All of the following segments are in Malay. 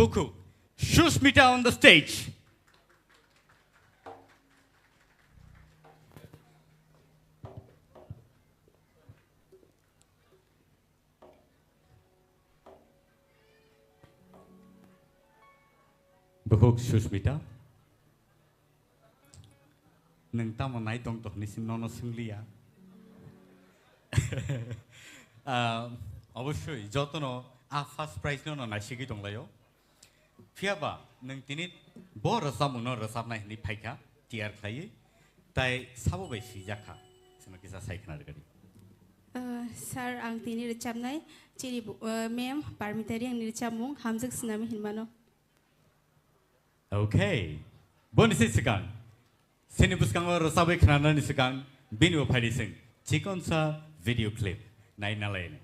Buku, Susmita on the stage. Buku Susmita. Neng tamu naik tong toh nisim nono singlia. অবশ্যই যতন first prize no না শিখি দंलायो ফিয়াবা नों तिनि बर सामुनो रसाबनाय नि फाइखा टियार खायो ताय साबोबाय सिजाखा जोंनो किसा सायखना रगदि सार आं तिनि रचाबनाय चिरि मेम पारमितारि आंनि रचाबमुं हामजोक सिनामि हिनमानो ओके बोनिसि सिगां सिनि बुसकांगो रसाबै खनानानि सिगां बिनु फाइदिसिं चिकनसा भिडियो क्लिप नायनालायनो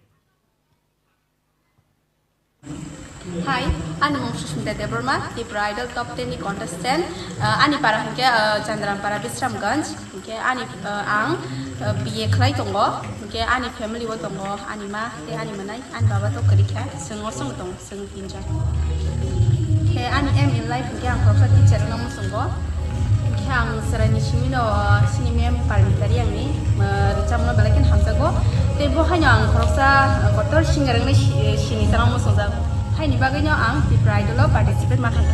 Hi, I'm Susmita Debbarma Tipra Idol Top 10 ni contestant. Ani para hingga Chandran para Bisramganj. Hingga ani ang BA Klai tongo. Hingga ani family wo tongo. Ani ma, ani manai, ani baba to kerja. Sengosong tong, seng pinja. Hingga ani in life hingga ang profesor teacher namun senggo. Hingga ang serani simino sini mem parmitari yang ni merecam lo balakin hamsago. Tapi hanya ang profesor kotor singarang ni sini sarang musuh zago. Hai ni bagainya ang di Pride lo participate makan.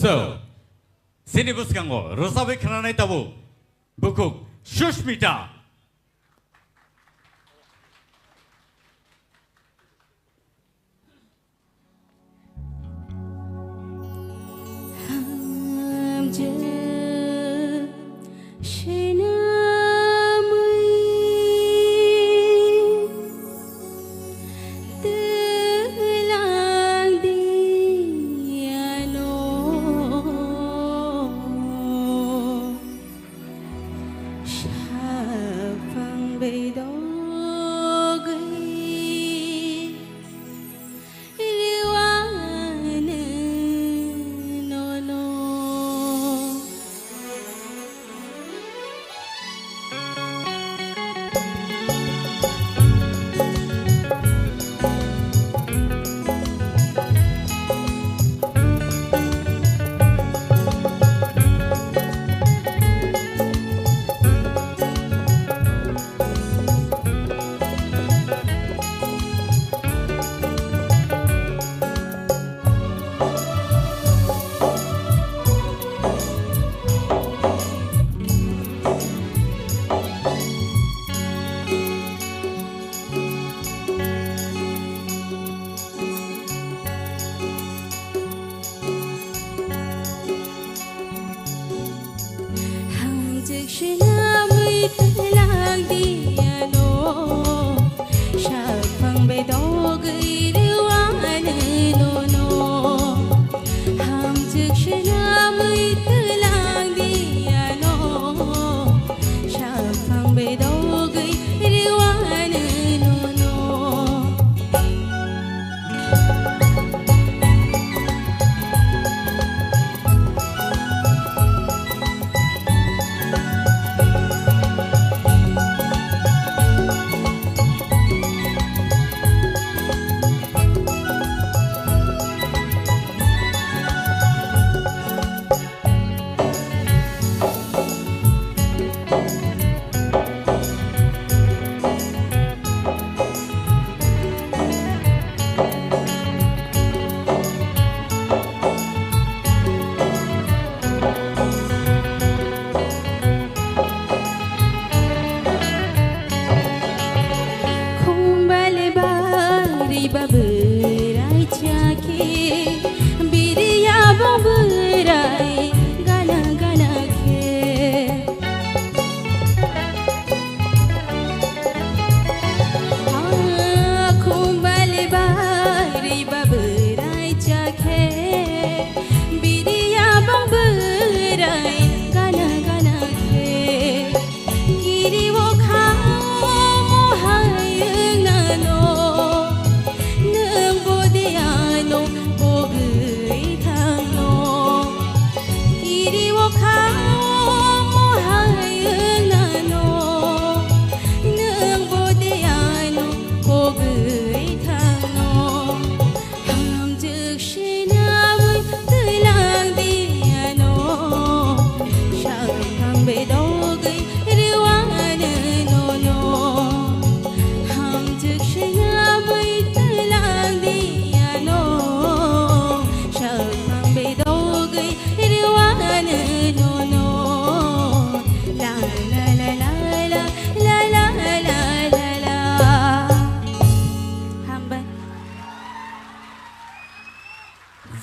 So, sini buskango, rosabe kananay tabu, bukuk Susmita.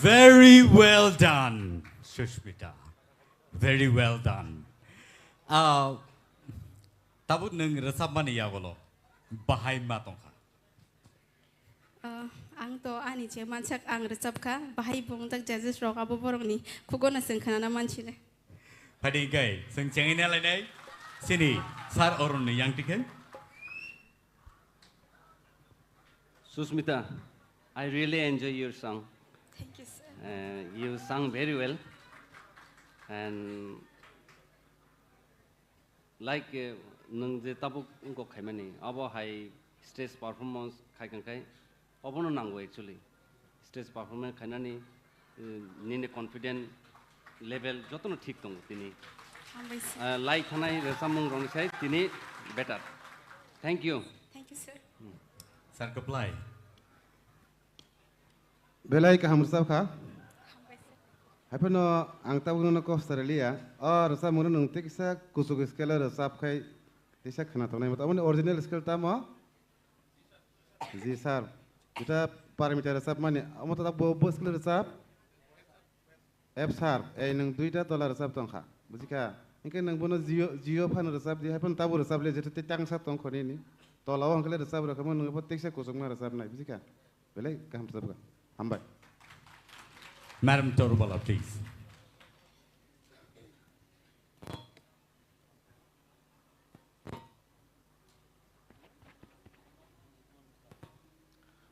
Very well done, Susmita. Very well done. Tabut nung resap mani ya bolo. Bahai matongka. Ang to ani je mansak ang resap ka bahai bung tak judges rok abo borok ni kugona sengkana manchi le. Padi gai seng cengin ala nai. Sini sar orun ni yang tiken. Susmita, I really enjoy your song. Thank you sir. You sang very well, and like nung je tabuk ko khaimani abo high stage performance khaikan kai obono nango actually stage performance khainani nine confident level jotono thik tong tini like thanai resamung rong sai tini better. Thank you. Thank you sir. Sar keplai. Belai ka hamur sab kha. Hapono ang tabu no ko Australia or sa mun nung tiksa kusuk skela sab khai tisa khana to nai mata amne original skill ta ma ji sir kita parameter sab mane amata ta bo skill sab f sir ei nung duita dollar sab tong kha bujika inke nung bono geo fan sab di hapon tabu sab le jete tang sa tong khoni ni to law ang kale sab ra kamon nung pa tiksa kusuk ma sab nai bujika belai ka ham sab ka hambai. Madam Torubala, please.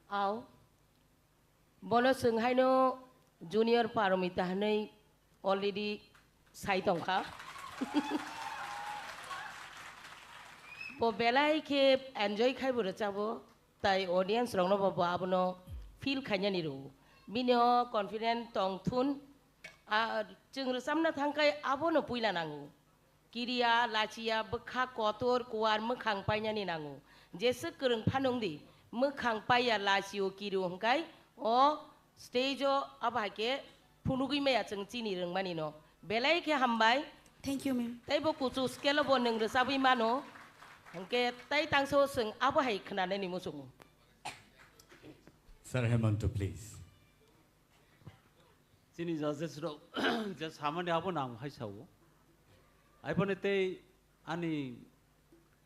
Aw, bono sung hai no junior paramita hanai already sai tong kha. Bo belai ke enjoy khai bura chabo, tai audience rong no babo abono feel khanya ni ru. Bino confident tong thun jeng resamna thangkai abono puila nangu kiria lachia bekha kotor kuar mekhang paina ni nangu jese kereng phanong di mekhang paya lachio kiru hangkai o stage o abake phunugui meya jeng chini reng mani no belai ke hambai. Thank you ma'am. Tai bo kuchu scale bo neng resabi mano hangke tai tangso seng abo hai khna ni musung. Sir Hemanto, please. Sini judges ro just hamani abo nang hai sau ai pone te ani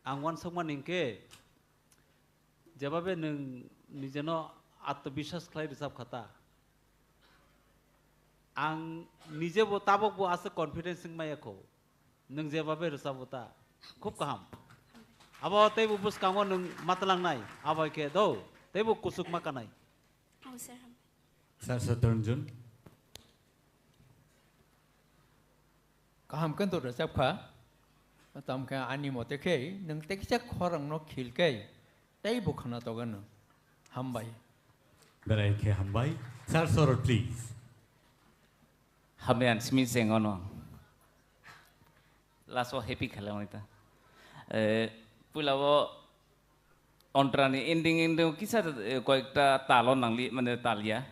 angwan sangman ingke jababe nung nijeno atbishas khlai risab khata ang nije bo tabok bo ase confidence sing maya ko nung jababe risabota khub kaham abo te bu bus kamo nung matlang nai abo ke do te bu kusuk makanai. Oh sir. Sir Saturjun. Kaham kan tu resep kha, tam kha ani mote ke, neng teksa korang no khil ke, tei bukhana to gan, hambai. Berai ke hambai. Sir Sorot, please. Hambai an smith sengono. Laso happy khala monita. Pulawo ontrani ending kisa koekta talon nangli mane talia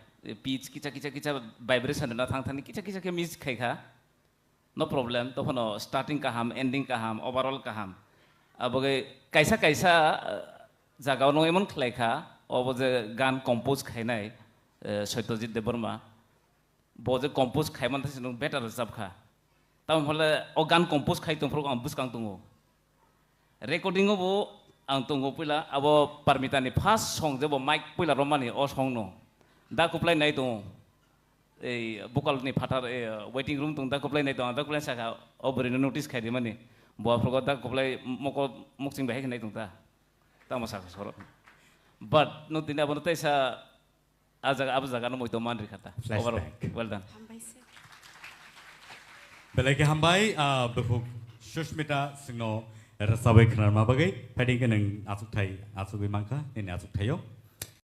pitch kicha vibration na thang thani kicha ke miss khai kha. No problem, to phono starting kaham, ending kaham, overall kaham. Aboge kaisa jagao no emon khlai kha, oboje gan compose khainai Susmita Debbarma. Boje compose khaiman thasinu better resab kha. Tam phole o gan compose khai tung pro am buskang tungo. Recording bo ang tungo pila abo parmita ni first song jebo mic pila romani o song no. Da kuplai nai tungo. Bukal ni fatar waiting room tung da koplai nai tung da koplai saka obrino notice khai di mani bo afro da koplai moko moksing bahai nai tung ta ta masa sorot but no tinda bon ta sa ajaga no moito man rikhata overall well done. Hambai sir. Belai ke hambai befuk Susmita singno rasabai khnar ma bagai padi ke nang asuk thai asuk mangka ni asuk thayo.